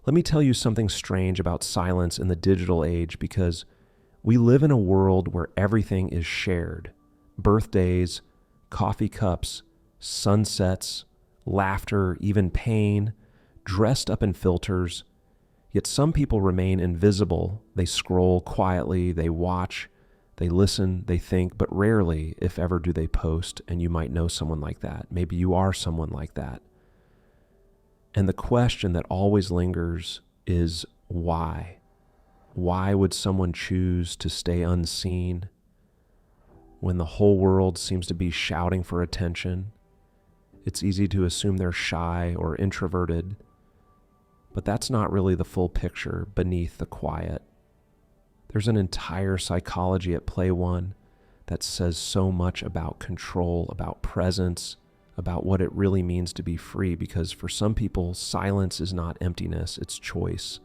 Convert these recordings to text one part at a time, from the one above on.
Let me tell you something strange about silence in the digital age, because we live in a world where everything is shared. Birthdays, coffee cups, sunsets, laughter, even pain, dressed up in filters. Yet some people remain invisible. They scroll quietly, they watch, they listen, they think, but rarely, if ever, do they post, and you might know someone like that. Maybe you are someone like that. And the question that always lingers is why? Why would someone choose to stay unseen when the whole world seems to be shouting for attention? It's easy to assume they're shy or introverted, but that's not really the full picture beneath the quiet. There's an entire psychology at play, one that says so much about control, about presence, about what it really means to be free, because for some people, silence is not emptiness, it's choice.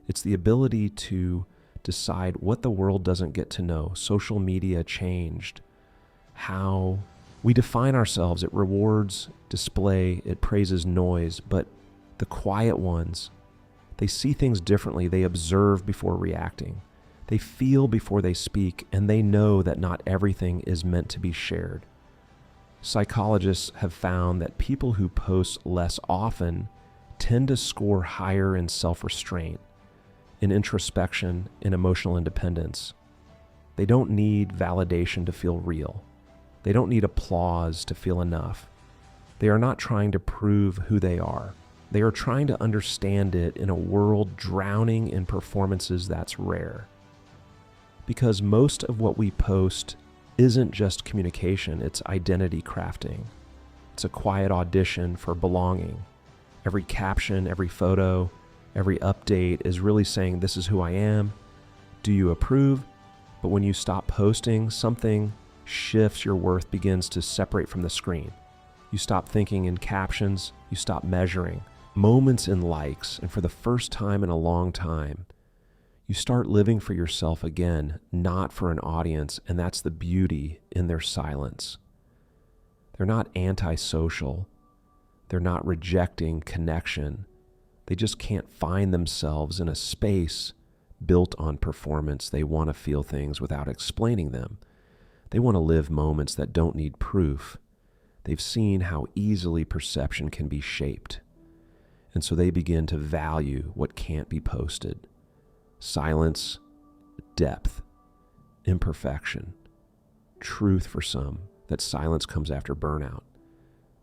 It's the ability to decide what the world doesn't get to know. Social media changed how we define ourselves. It rewards display, it praises noise, but the quiet ones, they see things differently. They observe before reacting. They feel before they speak, and they know that not everything is meant to be shared. Psychologists have found that people who post less often tend to score higher in self-restraint, in introspection, in emotional independence. They don't need validation to feel real. They don't need applause to feel enough. They are not trying to prove who they are. They are trying to understand it in a world drowning in performances that's rare. Because most of what we post isn't just communication, it's identity crafting. It's a quiet audition for belonging. Every caption, every photo, every update is really saying, this is who I am. Do you approve? But when you stop posting, something shifts. Your worth begins to separate from the screen. You stop thinking in captions, you stop measuring moments in likes, and for the first time in a long time, you start living for yourself again, not for an audience, and that's the beauty in their silence. They're not antisocial. They're not rejecting connection. They just can't find themselves in a space built on performance. They want to feel things without explaining them. They want to live moments that don't need proof. They've seen how easily perception can be shaped. And so they begin to value what can't be posted. Silence, depth, imperfection, truth for some, that silence comes after burnout.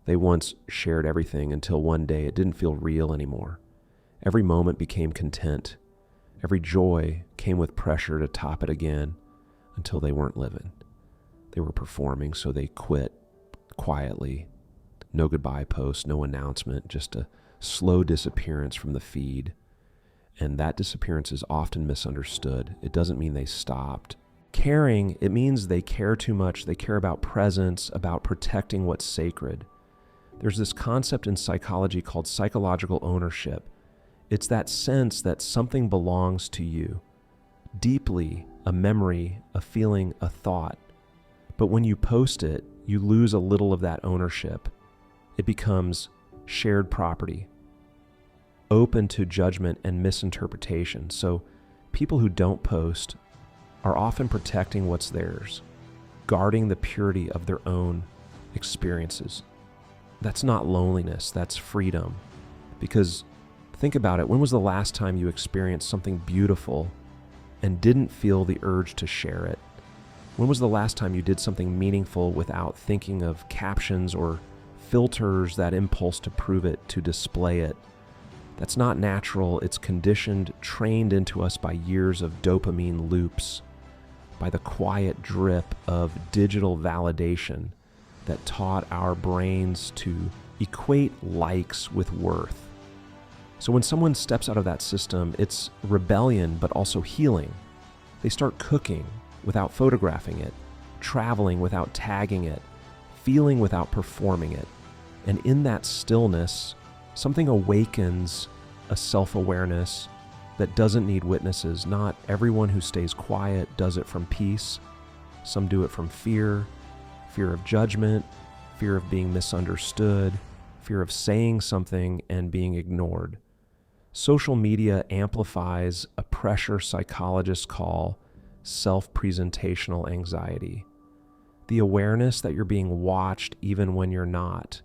They once shared everything until one day it didn't feel real anymore. Every moment became content. Every joy came with pressure to top it again until they weren't living. They were performing, so they quit quietly. No goodbye post, no announcement, just a slow disappearance from the feed. And that disappearance is often misunderstood. It doesn't mean they stopped caring. It means they care too much. They care about presence, about protecting what's sacred. There's this concept in psychology called psychological ownership. It's that sense that something belongs to you, deeply, a memory, a feeling, a thought. But when you post it, you lose a little of that ownership. It becomes shared property, open to judgment and misinterpretation. So people who don't post are often protecting what's theirs, guarding the purity of their own experiences. That's not loneliness, that's freedom. Because think about it, when was the last time you experienced something beautiful and didn't feel the urge to share it? When was the last time you did something meaningful without thinking of captions or filters, that impulse to prove it, to display it? That's not natural. It's conditioned, trained into us by years of dopamine loops, by the quiet drip of digital validation that taught our brains to equate likes with worth. So when someone steps out of that system, it's rebellion, but also healing. They start cooking without photographing it, traveling without tagging it, feeling without performing it. And in that stillness, something awakens, a self-awareness that doesn't need witnesses. Not everyone who stays quiet does it from peace. Some do it from fear of judgment, fear of being misunderstood, fear of saying something and being ignored. Social media amplifies a pressure psychologists call self-presentational anxiety. The awareness that you're being watched even when you're not,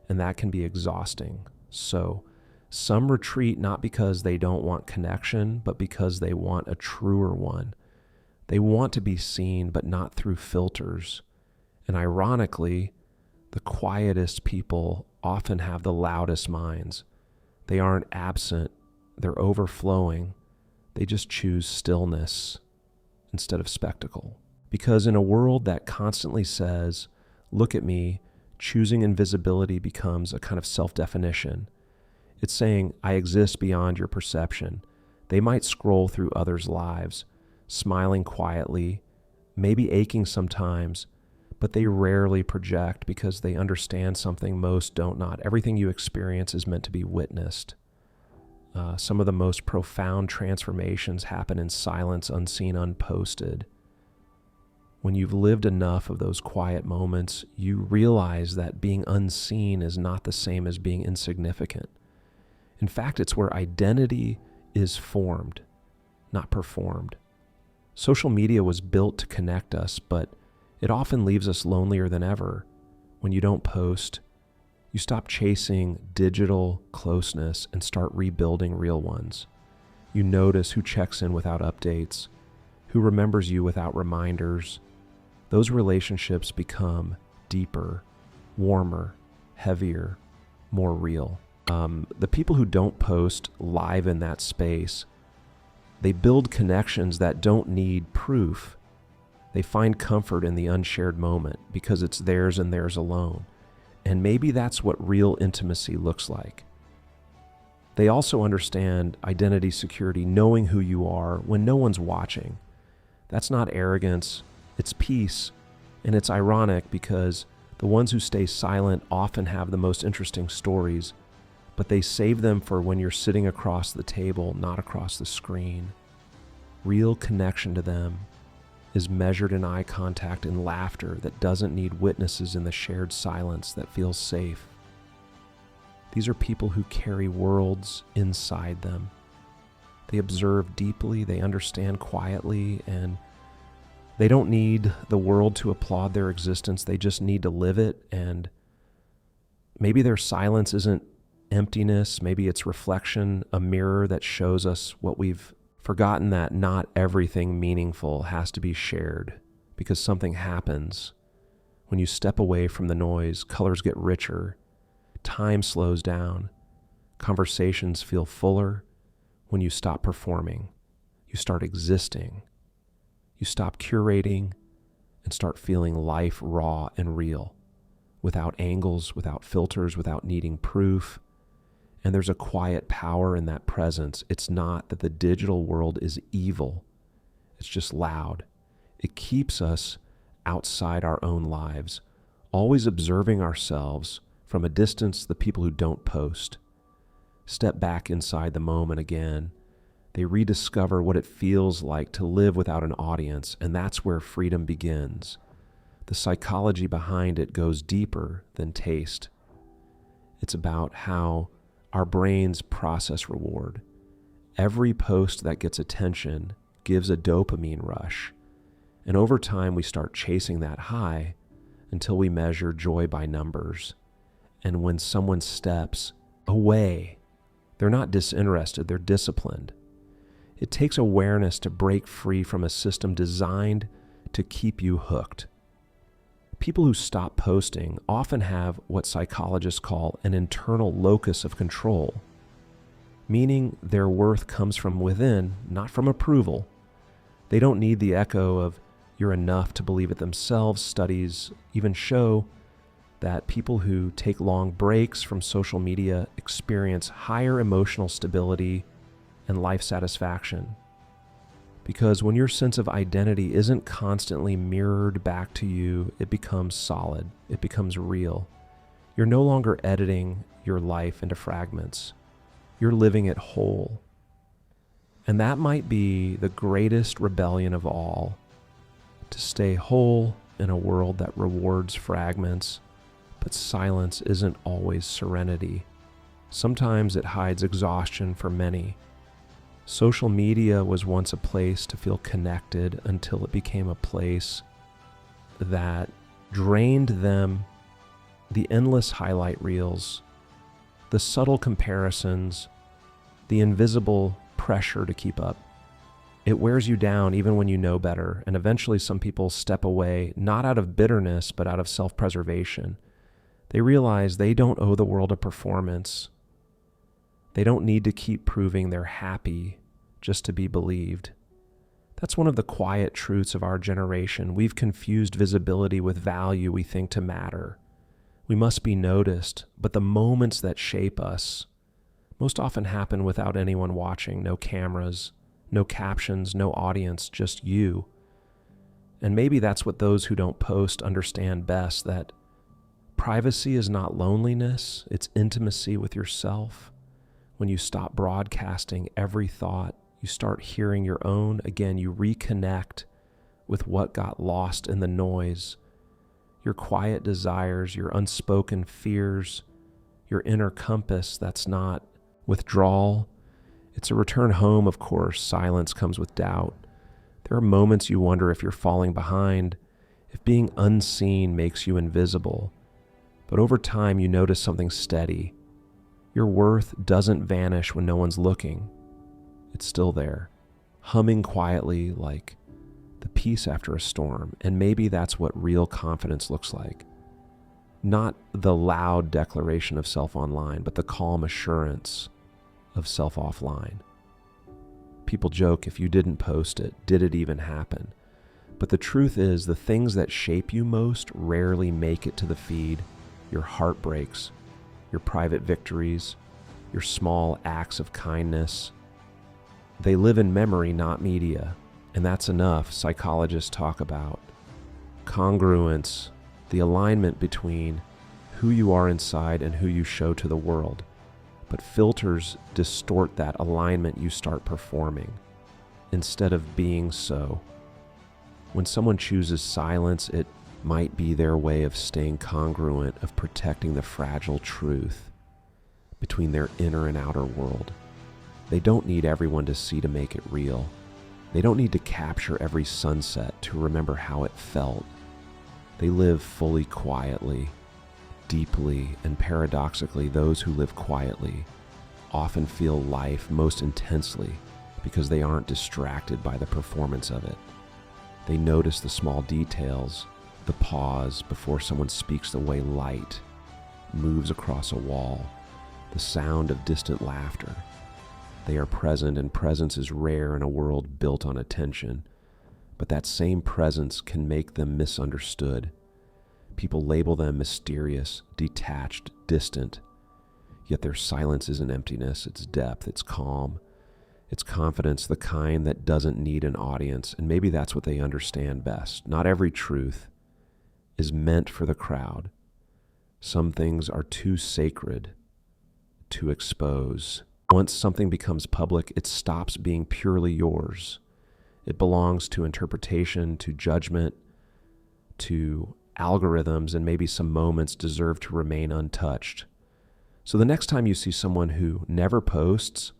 and that can be exhausting. So some retreat not because they don't want connection, but because they want a truer one. They want to be seen, but not through filters. And ironically, the quietest people often have the loudest minds. They aren't absent, they're overflowing. They just choose stillness instead of spectacle. Because in a world that constantly says, look at me, choosing invisibility becomes a kind of self-definition. It's saying, I exist beyond your perception. They might scroll through others' lives, smiling quietly, maybe aching sometimes, but they rarely project because they understand something most don't not. Everything you experience is meant to be witnessed. Some of the most profound transformations happen in silence, unseen, unposted. When you've lived enough of those quiet moments, you realize that being unseen is not the same as being insignificant. In fact, it's where identity is formed, not performed. Social media was built to connect us, but it often leaves us lonelier than ever. When you don't post, you stop chasing digital closeness and start rebuilding real ones. You notice who checks in without updates, who remembers you without reminders. Those relationships become deeper, warmer, heavier, more real. The people who don't post live in that space, they build connections that don't need proof. They find comfort in the unshared moment because it's theirs and theirs alone. And maybe that's what real intimacy looks like. They also understand identity security, knowing who you are when no one's watching. That's not arrogance, it's peace. And it's ironic because the ones who stay silent often have the most interesting stories, but they save them for when you're sitting across the table, not across the screen. Real connection to them is measured in eye contact and laughter that doesn't need witnesses in the shared silence that feels safe. These are people who carry worlds inside them. They observe deeply, they understand quietly, and they don't need the world to applaud their existence. They just need to live it. And maybe their silence isn't emptiness. Maybe it's reflection, a mirror that shows us what we've forgotten, that not everything meaningful has to be shared because something happens. When you step away from the noise, colors get richer, time slows down, conversations feel fuller. When you stop performing, you start existing. You stop curating and start feeling life raw and real, without angles, without filters, without needing proof. And there's a quiet power in that presence. It's not that the digital world is evil. It's just loud. It keeps us outside our own lives, always observing ourselves from a distance, the people who don't post. Step back inside the moment again. They rediscover what it feels like to live without an audience, and that's where freedom begins. The psychology behind it goes deeper than taste. It's about how our brains process reward. Every post that gets attention gives a dopamine rush. And over time, we start chasing that high until we measure joy by numbers. And when someone steps away, they're not disinterested, they're disciplined. It takes awareness to break free from a system designed to keep you hooked. People who stop posting often have what psychologists call an internal locus of control, meaning their worth comes from within, not from approval. They don't need the echo of "you're enough" to believe it themselves. Studies even show that people who take long breaks from social media experience higher emotional stability and life satisfaction. Because when your sense of identity isn't constantly mirrored back to you, it becomes solid, it becomes real. You're no longer editing your life into fragments. You're living it whole. And that might be the greatest rebellion of all, to stay whole in a world that rewards fragments, but silence isn't always serenity. Sometimes it hides exhaustion for many. Social media was once a place to feel connected until it became a place that drained them. The endless highlight reels, the subtle comparisons, the invisible pressure to keep up. It wears you down even when you know better, and eventually some people step away, not out of bitterness, but out of self-preservation. They realize they don't owe the world a performance. They don't need to keep proving they're happy just to be believed. That's one of the quiet truths of our generation. We've confused visibility with value we think to matter. We must be noticed, but the moments that shape us most often happen without anyone watching, no cameras, no captions, no audience, just you. And maybe that's what those who don't post understand best, that privacy is not loneliness, it's intimacy with yourself. When you stop broadcasting every thought, you start hearing your own. Again, you reconnect with what got lost in the noise. Your quiet desires, your unspoken fears, your inner compass that's not withdrawal. It's a return home, of course. Silence comes with doubt. There are moments you wonder if you're falling behind, if being unseen makes you invisible. But over time, you notice something steady. Your worth doesn't vanish when no one's looking. It's still there, humming quietly like the peace after a storm. And maybe that's what real confidence looks like. Not the loud declaration of self online, but the calm assurance of self offline. People joke, if you didn't post it, did it even happen? But the truth is, the things that shape you most rarely make it to the feed. Your heartbreaks, your private victories, your small acts of kindness. They live in memory, not media. And that's enough. Psychologists talk about congruence, the alignment between who you are inside and who you show to the world. But filters distort that alignment. You start performing instead of being so. When someone chooses silence, it might be their way of staying congruent, of protecting the fragile truth between their inner and outer world. They don't need everyone to see to make it real. They don't need to capture every sunset to remember how it felt. They live fully, quietly, deeply, and paradoxically, those who live quietly often feel life most intensely because they aren't distracted by the performance of it. They notice the small details, the pause before someone speaks, the way light moves across a wall, the sound of distant laughter. They are present, and presence is rare in a world built on attention. But that same presence can make them misunderstood. People label them mysterious, detached, distant. Yet their silence isn't emptiness, it's depth, it's calm, it's confidence, the kind that doesn't need an audience. And maybe that's what they understand best. Not every truth is meant for the crowd. Some things are too sacred to expose. Once something becomes public, it stops being purely yours. It belongs to interpretation, to judgment, to algorithms, and maybe some moments deserve to remain untouched. So the next time you see someone who never posts,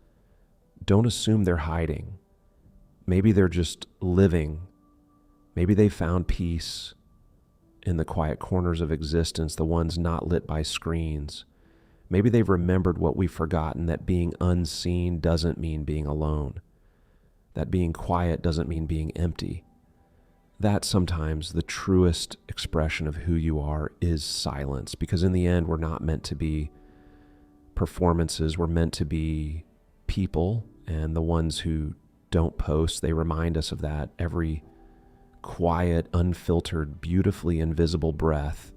don't assume they're hiding. Maybe they're just living. Maybe they found peace in the quiet corners of existence, the ones not lit by screens. Maybe they've remembered what we've forgotten, that being unseen doesn't mean being alone. That being quiet doesn't mean being empty. That sometimes the truest expression of who you are is silence, because in the end, we're not meant to be performances. We're meant to be people, and the ones who don't post, they remind us of that. Every quiet, unfiltered, beautifully invisible breath